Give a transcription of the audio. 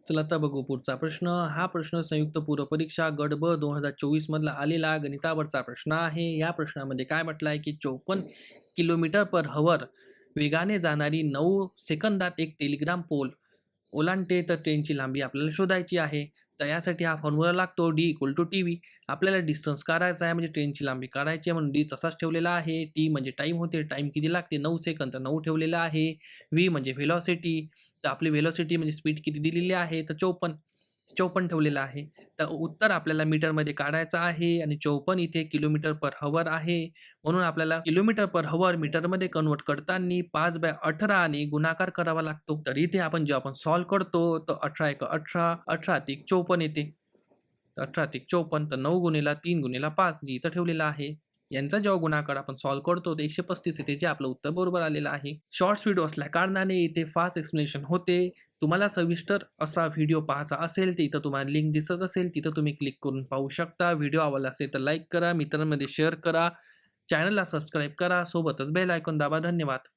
चला आता बघू पुढचा प्रश्न. हा प्रश्न संयुक्त पूर्व परीक्षा गट ब 2024 मधला आलेला गणितावरचा प्रश्न आहे. या प्रश्नामध्ये काय म्हटलं आहे की 54 किलोमीटर पर हवर वेगाने जाणारी 9 सेकंदात एक टेलिग्राम पोल ओलांडते, तर ट्रेनची लांबी आपल्याला शोधायची आहे. तर यासाठी हा फॉर्म्युला लागतो D=TV. आपल्याला डिस्टन्स काढायचा आहे, म्हणजे ट्रेनची लांबी काढायची आहे, म्हणून D तसाच ठेवलेला आहे. T म्हणजे टाईम होते, टाईम किती लागते 9 सेकंद, तर 9 ठेवलेला आहे. V म्हणजे व्हेलॉसिटी, तर आपली व्हेलॉसिटी म्हणजे स्पीड किती दिलेली आहे, तर 54. 54 ठेवलेलं आहे. तर उत्तर आपल्याला मीटरमध्ये काढायचं आहे आणि 54 इथे किलोमीटर पर हॉवर आहे. म्हणून आपल्याला किलोमीटर पर हॉवर मीटरमध्ये कन्व्हर्ट करताना 5/18 ने गुणाकार करावा लागतो. तर इथे आपण जेव्हा आपण सॉल्व्ह करतो, तर 18 एक 18, 18 अधिक 54 येते. तर 18 अधिक 54 तर 9 गुणिले 3 गुणिले 5 जे इथं ठेवलेलं आहे. यांचा जेव्हा गुणाकार आपण सॉल्व्ह करतो, तर 135 येते, जे आपलं उत्तर बरोबर आलेलं आहे. शॉर्ट्स व्हिडिओ असल्या कारणाने इथे फास्ट एक्सप्लेनेशन होते. तुम्हाला सविस्तर असा व्हिडिओ पाहायचा असेल, तर इथं तुम्हाला लिंक दिसत असेल, तिथं तुम्ही क्लिक करून पाहू शकता. व्हिडिओ आवडला असेल तर लाईक करा, मित्रांमध्ये शेअर करा, चॅनलला सबस्क्राईब करा, सोबतच बेल आयकॉन दाबा. धन्यवाद.